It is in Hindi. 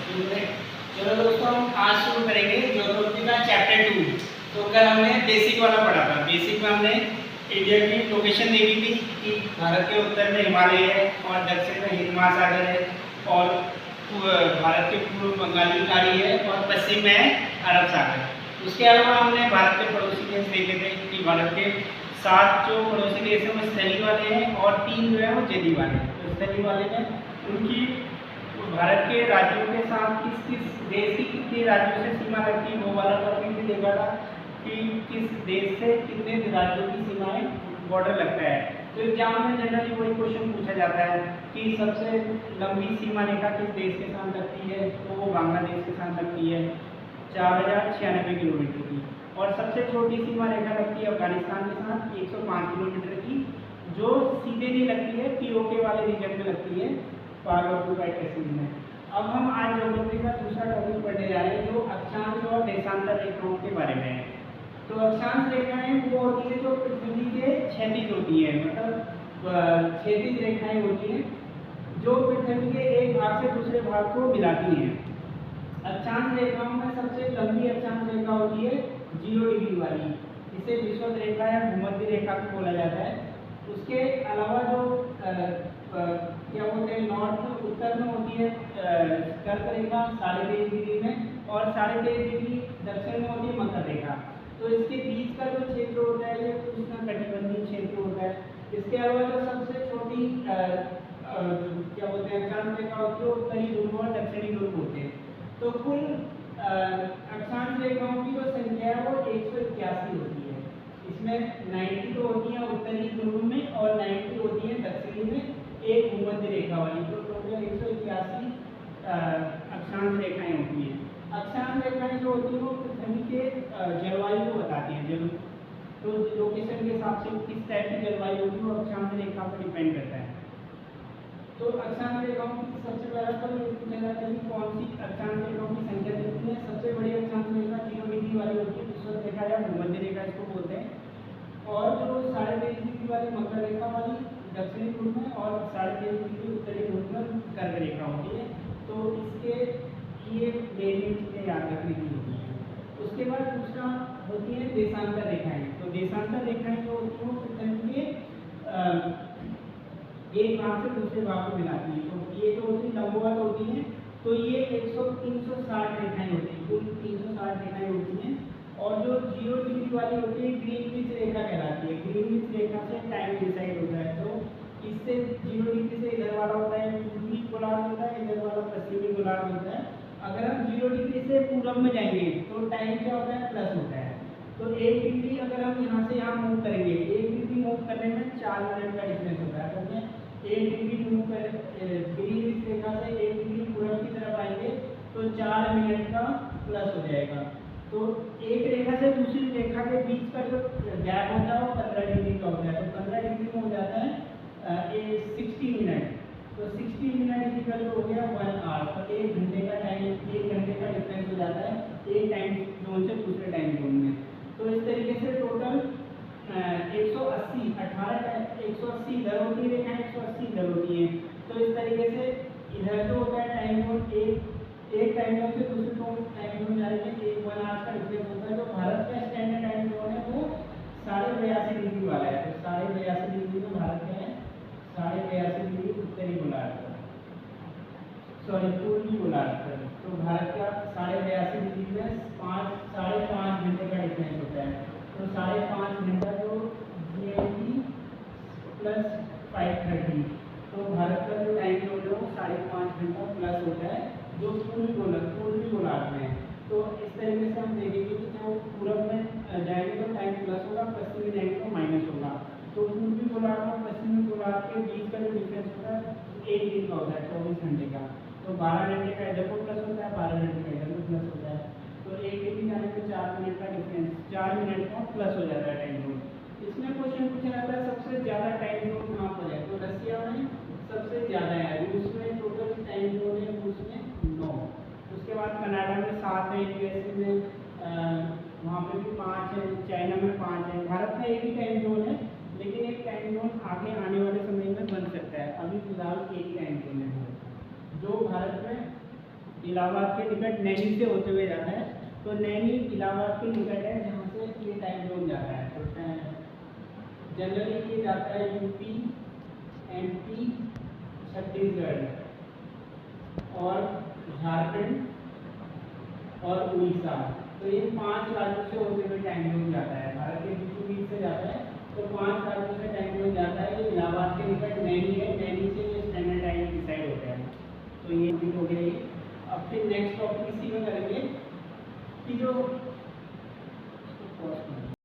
चलो दोस्तों, हम आज शुरू करेंगे ज्योग्राफी का चैप्टर 2। तो कल हमने बेसिक वाला पढ़ा था। बेसिक में हमने इंडिया की लोकेशन देखी थी कि भारत के उत्तर में हिमालय है और दक्षिण में हिंद महासागर है और भारत के पूर्व बंगाली खाड़ी है और पश्चिम में है अरब सागर। उसके अलावा हमने भारत के पड़ोसी देश देखे थे कि भारत के 7 जो पड़ोसी देश हैं वो स्थलीय वाले हैं और 3 जो है वो जलीय वाले हैं। तो स्थलीय वाले में उनकी भारत के राज्यों के साथ किस किस देश की कितने राज्यों से सीमा लगती है वो वाला टॉपिक भी देखा था कि किस देश से कितने राज्यों की सीमाएं बॉर्डर लगता है। तो एग्जाम में जनरली वही क्वेश्चन पूछा जाता है कि सबसे लंबी सीमा रेखा किस देश के साथ लगती है, तो वो बांग्लादेश के साथ लगती है 4096 किलोमीटर की। और सबसे छोटी सीमा रेखा लगती है अफगानिस्तान के साथ 105 किलोमीटर की, जो सीधे नहीं लगती है, पीओके वाले रीजन में लगती है, पार्ट ऑक्यूपाइड कश्मीर में। अब हम आज ज्योग्राफी का दूसरा टॉपिक पढ़ने जा रहे हैं जो अक्षांश और देशांतर रेखाओं के बारे में है। तो अक्षांश रेखाएं वो होती है जो पृथ्वी के क्षैतिज होती है, मतलब क्षैतिज रेखाएं होती हैं जो पृथ्वी के एक भाग से दूसरे भाग को मिलाती हैं। अक्षांश रेखाओं में सबसे लंबी अक्षांश रेखा होती है 0 डिग्री वाली, इसे विषुवत रेखा या भूमध्य रेखा भी बोला जाता है। उसके अलावा जो क्या बोलते हैं नॉर्थ उत्तर में होती है कर्क रेखा 23.5 डिग्री में और 23.5 डिग्री दक्षिण में होती है मकर रेखा। तो इसके बीच का जो क्षेत्र होता है ये उष्णकटिबंधीय क्षेत्र होता है। इसके अलावा जो सबसे छोटी क्या बोलते हैं अक्षांश रेखा होती है उत्तरी ध्रुव और दक्षिणी ध्रुव होते हैं। तो कुल अक्षांश रेखाओं की जो संख्या है वो 181 होती है। इसमें 90 तो होती है उत्तरी ध्रुव में और 90 होती है दक्षिणी में, एक भूमध्य रेखा वाली। तो टोटल 181 अक्षांश रेखाएं होती हैं। अक्षांश रेखाएं जो होती हैं वो पृथ्वी के जलवायु को बताती हैं। तो लोकेशन के हिसाब से किस टाइप की जलवायु होती है वो अक्षांश रेखा पर डिपेंड करता है। तो अक्षांश रेखाओं की सबसे पहला तो ये पूछा जाता है कि कौन सी अक्षांश रेखाओं की संख्या कितनी है। सबसे बड़ी अक्षांश रेखा 0 डिग्री वाली होती है, विषुवत रेखा या भूमध्य रेखा इसको बोलते हैं। और जो 23.5 डिग्री वाली मकर रेखा वाली दक्षिणी ध्रुव में और 23.5 डिग्री उत्तरी ध्रुव में कर्क रेखा होती है। तो इसके ये मेन चीजें याद रखने की होती है। उसके बाद दूसरा होती है देशांतर रेखाएं। तो देशांतर रेखाएं जो होती है वो पृथ्वी के एक भाग से दूसरे भाग को मिलाती है। तो ये जो होती है लंबवत होती है, तो ये 360 रेखाएं होती हैं, कुल 360 रेखाएं होती हैं। और जो 0 डिग्री वाली होती है ग्रीनविच रेखा कहलाती है। ग्रीनविच रेखा से टाइम डिसाइड होता है। तो इससे 0 डिग्री से इधर वाला होता है पूर्वी गोलार्ध होता है, इधर वाला पश्चिमी गोलार्ध होता है। अगर हम 0 डिग्री से पूरब में जाएंगे तो टाइम क्या होता है प्लस होता है। तो 1 डिग्री अगर हम यहाँ से यहाँ मूव करेंगे, 1 डिग्री मूव करने में 4 मिनट का डिफरेंस होता है। तो 1 डिग्री मूव कर ग्रीनविच रेखा से 1 डिग्री पूरब की तरफ आएंगे तो 4 मिनट का प्लस हो जाएगा। तो एक रेखा से दूसरी रेखा के बीच का जो गैप होता है वो 15 डिग्री का होता है। तो 15 डिग्री में हो जाता है 60 मिनट। तो 60 मिनट इक्वल हो गया 1 आवर। तो 1 घंटे का टाइम, 1 घंटे का डिफरेंस हो जाता है एक टाइम जोन से दूसरे टाइम जोन में। तो इस तरीके से टोटल 180 इधर होती है रेखाएं, 180 इधर होती है। तो इस तरीके से इधर जो होता है टाइम जोन एक टाइम जोन से दूसरे टाइम जोन जाने में 1 आवर का डिफरेंस होता है। जो भारत का स्टैंडर्ड टाइम जोन है वो 82.5 डिग्री वाला है। तो 82.5 डिग्री में भारत का है 82.5 डिग्री उत्तरी गोलार्ध, सॉरी पूर्वी गोलार्ध। तो भारत का 82.5 डिग्री में 5.5 घंटे का डिफरेंस होता है। तो 5.5 घंटा जो GMT प्लस 5:30, तो भारत का जो टाइम जोन है वो 5.5 घंटा प्लस होता है जो पूर्वी गोलार्ध में है। तो इस तरीके से हम देखेंगे कि जो पूरब में जाएंगे तो टाइम प्लस होगा, पश्चिम में जाएंगे तो माइनस होगा। तो पूर्वी गोलार्ध और पश्चिमी गोलार्ध के बीच का जो डिफरेंस होता है 1 दिन का होता है, 24 घंटे का। तो 12 घंटे का इधर को प्लस होता है, 12 घंटे का इधर को प्लस होता है। तो 1 डिग्री जाने पे 4 मिनट का डिफरेंस, 4 मिनट का प्लस हो जाता है टाइम जोन। इसमें क्वेश्चन पूछा जाता है सबसे ज्यादा टाइम जोन कहाँ पर है। तो रसिया में सबसे ज्यादा है, रूस में टोटल टाइम जोन है रूस में 9। उसके बाद कनाडा में 7 है, यूएसए में वहाँ पे भी 5 है, चाइना में 5 है। भारत में एक ही टाइम जोन है, लेकिन एक टाइम जोन आगे आने वाले समय में बन सकता है। अभी फिलहाल एक टाइम जोन है जो भारत में इलाहाबाद के निकट नैनी से होते हुए जाता है। तो नैनी इलाहाबाद के निकट है, जहाँ से ये टाइम जोन जाता है। तो जनरली ये जाता है यूपी, एमपी, छत्तीसगढ़ और झारखंड और उड़ीसा। तो ये 5 राज्यों से होते हुए टाइम जोन जाता है, भारत के बीचों बीच से जाता है। तो 5 राज्यों से टाइम जोन जाता है। ये इलाहाबाद के निकट नैनी है, नैनी से